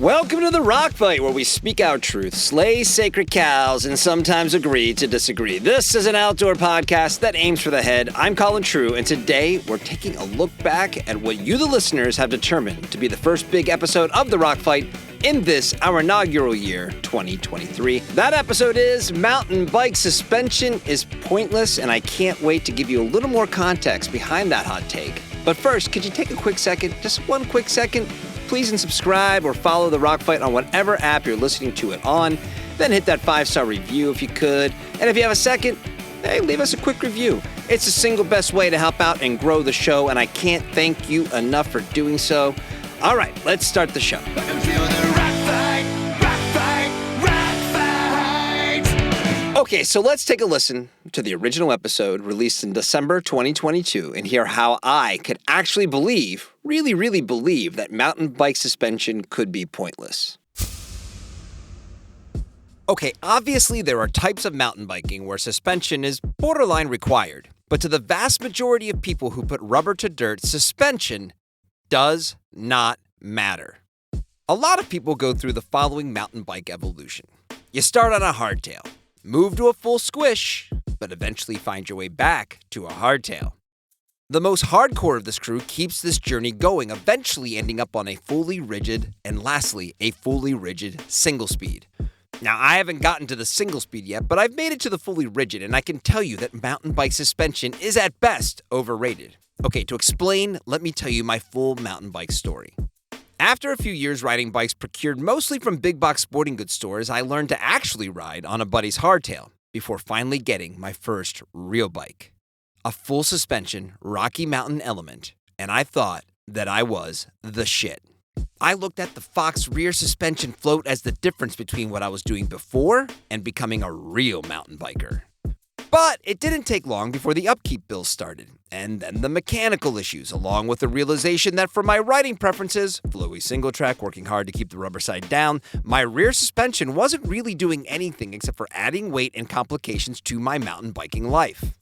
Welcome to the Rock Fight, where we speak our truth, slay sacred cows, and sometimes agree to disagree. This is an outdoor podcast that aims for the head. I'm Colin True, and today we're taking a look back at what you, the listeners, have determined to be the first big episode of the Rock Fight in this, our inaugural year, 2023. That episode is Mountain Bike Suspension is Pointless, and I can't wait to give you a little more context behind that hot take. But first, could you take a quick second, just one quick second, please, and subscribe or follow The Rock Fight on whatever app you're listening to it on. Then hit that 5-star review if you could. And if you have a second, hey, leave us a quick review. It's the single best way to help out and grow the show, and I can't thank you enough for doing so. All right, let's start the show. Okay, so let's take a listen to the original episode released in December 2022 and hear how I could actually believe, really believe, that mountain bike suspension could be pointless. Okay, obviously there are types of mountain biking where suspension is borderline required, but to the vast majority of people who put rubber to dirt, suspension does not matter. A lot of people go through the following mountain bike evolution. You start on a hardtail. Move to a full squish, but eventually find your way back to a hardtail. The most hardcore of this crew keeps this journey going, eventually ending up on a fully rigid, and lastly, a fully rigid single speed. Now, I haven't gotten to the single speed yet, but I've made it to the fully rigid, and I can tell you that mountain bike suspension is at best overrated. Okay, to explain, let me tell you my full mountain bike story. After a few years riding bikes procured mostly from big box sporting goods stores, I learned to actually ride on a buddy's hardtail before finally getting my first real bike. A full suspension Rocky Mountain Element, and I thought that I was the shit. I looked at the Fox rear suspension float as the difference between what I was doing before and becoming a real mountain biker. But it didn't take long before the upkeep bills started, and then the mechanical issues, along with the realization that for my riding preferences, flowy single track, working hard to keep the rubber side down, my rear suspension wasn't really doing anything except for adding weight and complications to my mountain biking life.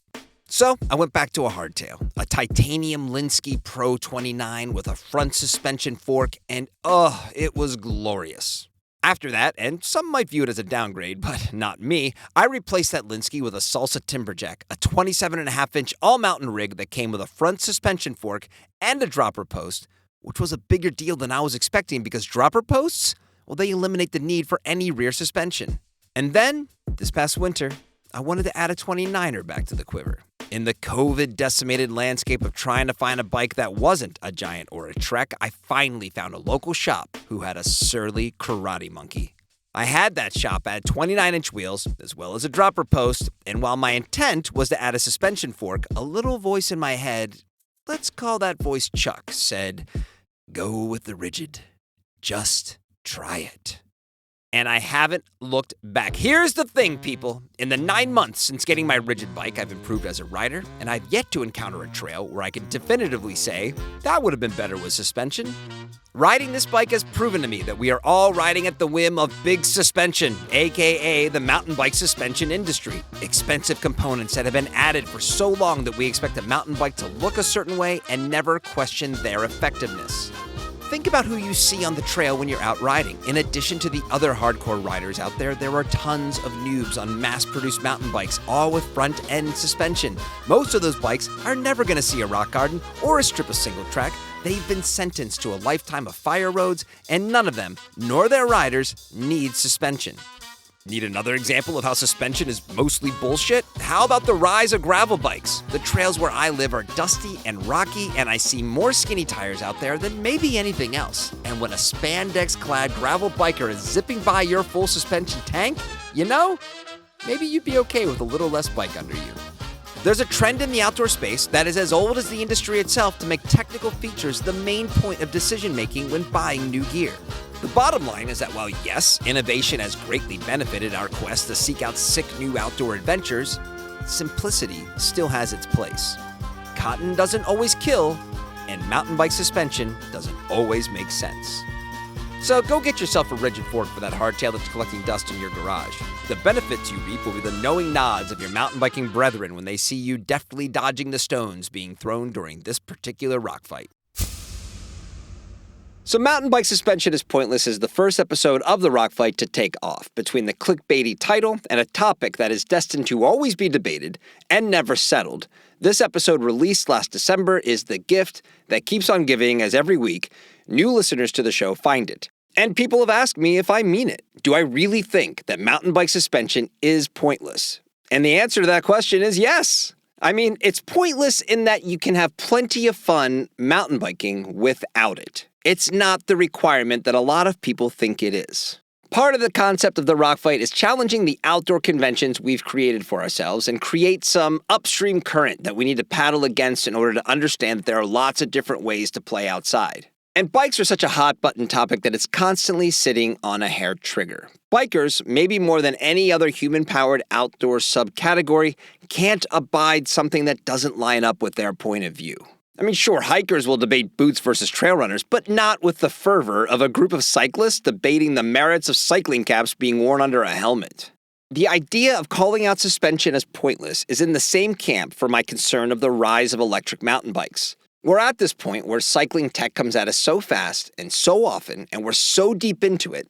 So I went back to a hardtail, a titanium Linsky Pro 29 with a front suspension fork, and it was glorious. After that, and some might view it as a downgrade, but not me, I replaced that Linsky with a Salsa Timberjack, a 27.5-inch all-mountain rig that came with a front suspension fork and a dropper post, which was a bigger deal than I was expecting because dropper posts, well, they eliminate the need for any rear suspension. And then, this past winter, I wanted to add a 29er back to the quiver. In the COVID-decimated landscape of trying to find a bike that wasn't a Giant or a Trek, I finally found a local shop who had a surly karate monkey. I had that shop add 29-inch wheels, as well as a dropper post, and while my intent was to add a suspension fork, a little voice in my head, let's call that voice Chuck, said, "Go with the rigid. Just try it." And I haven't looked back. Here's the thing, people. In the 9 months since getting my rigid bike, I've improved as a rider, and I've yet to encounter a trail where I can definitively say, that would have been better with suspension. Riding this bike has proven to me that we are all riding at the whim of big suspension, aka the mountain bike suspension industry. Expensive components that have been added for so long that we expect a mountain bike to look a certain way and never question their effectiveness. Think about who you see on the trail when you're out riding. In addition to the other hardcore riders out there, there are tons of noobs on mass-produced mountain bikes, all with front-end suspension. Most of those bikes are never going to see a rock garden or a strip of single track. They've been sentenced to a lifetime of fire roads, and none of them, nor their riders, need suspension. Need another example of how suspension is mostly bullshit? How about the rise of gravel bikes? The trails where I live are dusty and rocky, and I see more skinny tires out there than maybe anything else. And when a spandex-clad gravel biker is zipping by your full suspension tank, maybe you'd be okay with a little less bike under you. There's a trend in the outdoor space that is as old as the industry itself to make technical features the main point of decision-making when buying new gear. The bottom line is that while yes, innovation has greatly benefited our quest to seek out sick new outdoor adventures, simplicity still has its place. Cotton doesn't always kill, and mountain bike suspension doesn't always make sense. So go get yourself a rigid fork for that hardtail that's collecting dust in your garage. The benefits you reap will be the knowing nods of your mountain biking brethren when they see you deftly dodging the stones being thrown during this particular rock fight. So mountain bike suspension is pointless is the first episode of The Rock Fight to take off between the clickbaity title and a topic that is destined to always be debated and never settled. This episode, released last December, is the gift that keeps on giving as every week new listeners to the show find it. And people have asked me if I mean it. Do I really think that mountain bike suspension is pointless? And the answer to that question is yes. I mean, it's pointless in that you can have plenty of fun mountain biking without it. It's not the requirement that a lot of people think it is. Part of the concept of the Rock Fight is challenging the outdoor conventions we've created for ourselves and create some upstream current that we need to paddle against in order to understand that there are lots of different ways to play outside. And bikes are such a hot button topic that it's constantly sitting on a hair trigger. Bikers, maybe more than any other human-powered outdoor subcategory, can't abide something that doesn't line up with their point of view. I mean, sure, hikers will debate boots versus trail runners, but not with the fervor of a group of cyclists debating the merits of cycling caps being worn under a helmet. The idea of calling out suspension as pointless is in the same camp for my concern of the rise of electric mountain bikes. We're at this point where cycling tech comes at us so fast and so often, and we're so deep into it,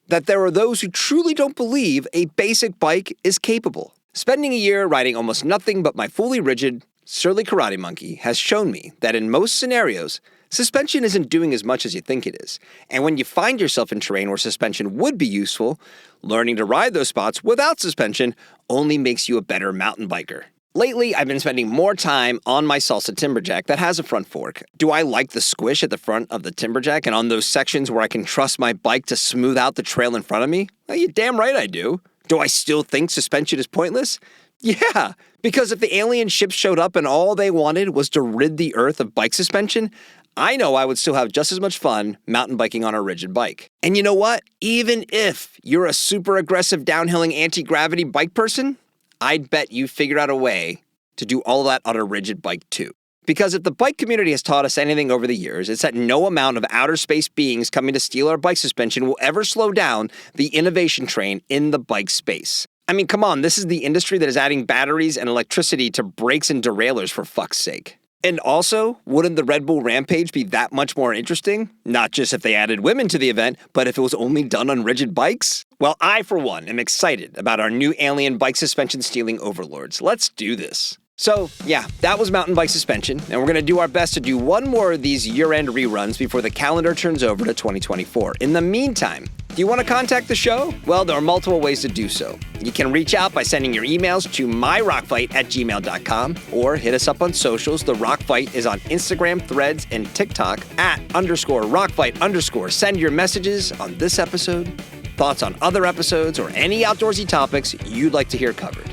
that there are those who truly don't believe a basic bike is capable. Spending a year riding almost nothing but my fully rigid, Surly Karate Monkey has shown me that in most scenarios, suspension isn't doing as much as you think it is. And when you find yourself in terrain where suspension would be useful, learning to ride those spots without suspension only makes you a better mountain biker. Lately, I've been spending more time on my Salsa Timberjack that has a front fork. Do I like the squish at the front of the Timberjack and on those sections where I can trust my bike to smooth out the trail in front of me? Well, you're damn right I do. Do I still think suspension is pointless? Yeah, because if the alien ships showed up and all they wanted was to rid the Earth of bike suspension, I know I would still have just as much fun mountain biking on a rigid bike. And you know what? Even if you're a super aggressive downhilling anti-gravity bike person, I'd bet you figured out a way to do all that on a rigid bike too. Because if the bike community has taught us anything over the years, it's that no amount of outer space beings coming to steal our bike suspension will ever slow down the innovation train in the bike space. I mean, come on, this is the industry that is adding batteries and electricity to brakes and derailleurs for fuck's sake. And also, wouldn't the Red Bull Rampage be that much more interesting? Not just if they added women to the event, but if it was only done on rigid bikes? Well, I, for one, am excited about our new alien bike suspension stealing overlords. Let's do this. So, yeah, that was mountain bike suspension, and we're going to do our best to do one more of these year-end reruns before the calendar turns over to 2024. In the meantime, do you want to contact the show? Well, there are multiple ways to do so. You can reach out by sending your emails to myrockfight@gmail.com or hit us up on socials. The Rock Fight is on Instagram, Threads, and TikTok @_rockfight_. Send your messages on this episode, thoughts on other episodes, or any outdoorsy topics you'd like to hear covered.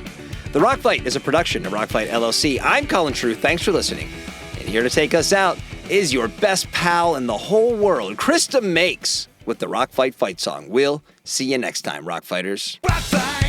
The Rock Fight is a production of Rock Fight LLC. I'm Colin True. Thanks for listening. And here to take us out is your best pal in the whole world, Krista Makes, with the Rock Fight fight song. We'll see you next time, Rock Fighters. Rock Fight!